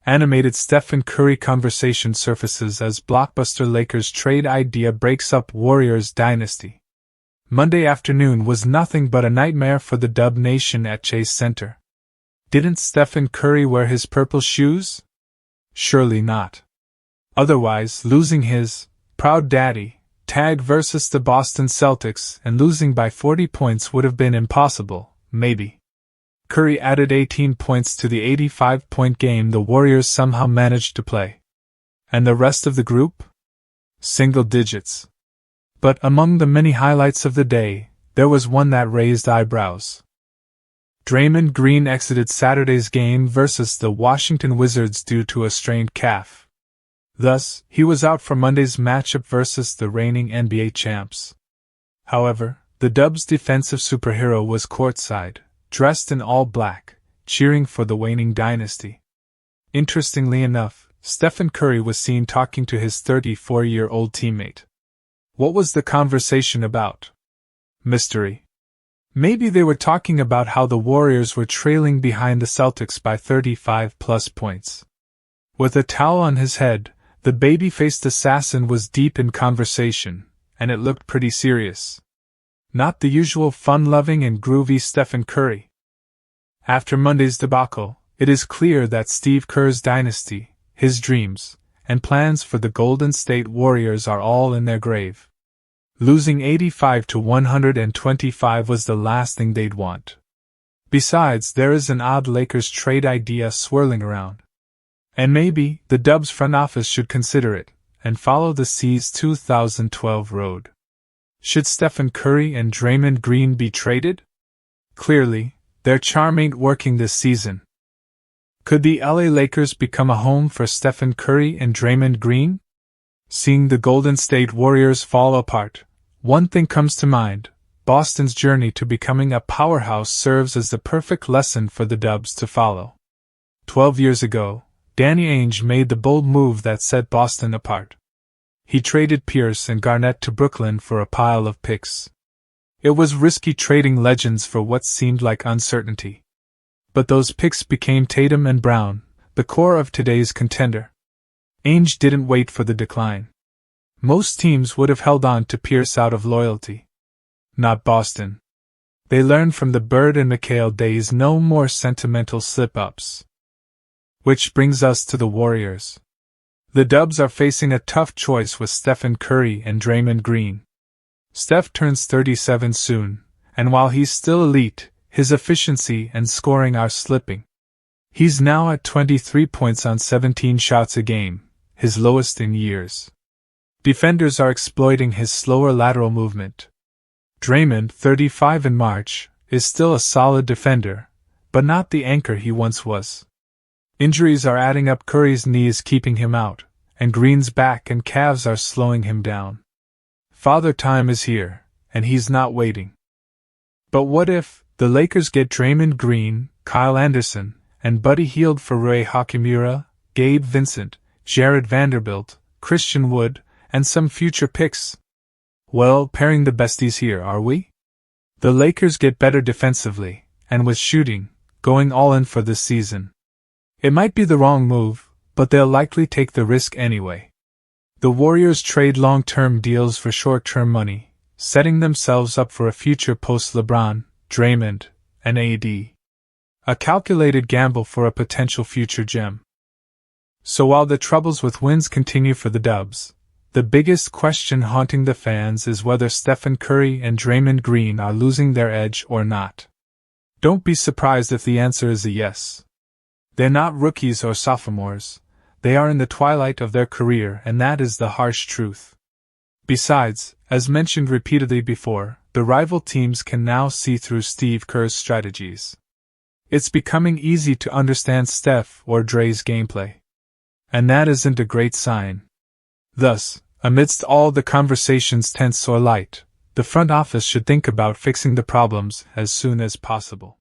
Animated Stephen Curry conversation surfaces as Blockbuster Lakers trade idea breaks up Warriors dynasty. Monday afternoon was nothing but a nightmare for the Dub Nation at Chase Center. Didn't Stephen Curry wear his purple shoes? Surely not. Otherwise, losing his proud daddy tag versus the Boston Celtics and losing by 40 points would have been impossible, maybe. Curry added 18 points to the 85-point game the Warriors somehow managed to play. And the rest of the group? Single digits. But among the many highlights of the day, there was one that raised eyebrows. Draymond Green exited Saturday's game versus the Washington Wizards due to a strained calf. Thus, he was out for Monday's matchup versus the reigning NBA champs. However, the Dubs' defensive superhero was courtside, dressed in all black, cheering for the waning dynasty. Interestingly enough, Stephen Curry was seen talking to his 34-year-old teammate. What was the conversation about? Mystery. Maybe they were talking about how the Warriors were trailing behind the Celtics by 35-plus points. With a towel on his head, the baby-faced assassin was deep in conversation, and it looked pretty serious. Not the usual fun-loving and groovy Stephen Curry. After Monday's debacle, it is clear that Steve Kerr's dynasty, his dreams, and plans for the Golden State Warriors are all in their grave. Losing 85-125 was the last thing they'd want. Besides, there is an odd Lakers trade idea swirling around. And maybe the Dubs front office should consider it, and follow the C's 2012 road. Should Stephen Curry and Draymond Green be traded? Clearly, their charm ain't working this season. Could the LA Lakers become a home for Stephen Curry and Draymond Green? Seeing the Golden State Warriors fall apart, one thing comes to mind: Boston's journey to becoming a powerhouse serves as the perfect lesson for the Dubs to follow. 12 years ago, Danny Ainge made the bold move that set Boston apart. He traded Pierce and Garnett to Brooklyn for a pile of picks. It was risky trading legends for what seemed like uncertainty. But those picks became Tatum and Brown, the core of today's contender. Ainge didn't wait for the decline. Most teams would have held on to Pierce out of loyalty. Not Boston. They learned from the Bird and McHale days: no more sentimental slip-ups. Which brings us to the Warriors. The Dubs are facing a tough choice with Stephen Curry and Draymond Green. Steph turns 37 soon, and while he's still elite, his efficiency and scoring are slipping. He's now at 23 points on 17 shots a game, his lowest in years. Defenders are exploiting his slower lateral movement. Draymond, 35 in March, is still a solid defender, but not the anchor he once was. Injuries are adding up. Curry's knee is keeping him out, and Green's back and calves are slowing him down. Father Time is here, and he's not waiting. But what if the Lakers get Draymond Green, Kyle Anderson, and Buddy Hield for Rui Hachimura, Gabe Vincent, Jared Vanderbilt, Christian Wood, and some future picks? Well, pairing the besties here, are we? The Lakers get better defensively, and with shooting, going all in for this season. It might be the wrong move, but they'll likely take the risk anyway. The Warriors trade long-term deals for short-term money, setting themselves up for a future post-LeBron, Draymond, and AD. A calculated gamble for a potential future gem. So while the troubles with wins continue for the Dubs, the biggest question haunting the fans is whether Stephen Curry and Draymond Green are losing their edge or not. Don't be surprised if the answer is a yes. They're not rookies or sophomores. They are in the twilight of their career, and that is the harsh truth. Besides, as mentioned repeatedly before, the rival teams can now see through Steve Kerr's strategies. It's becoming easy to understand Steph or Dre's gameplay. And that isn't a great sign. Thus, amidst all the conversations tense or light, the front office should think about fixing the problems as soon as possible.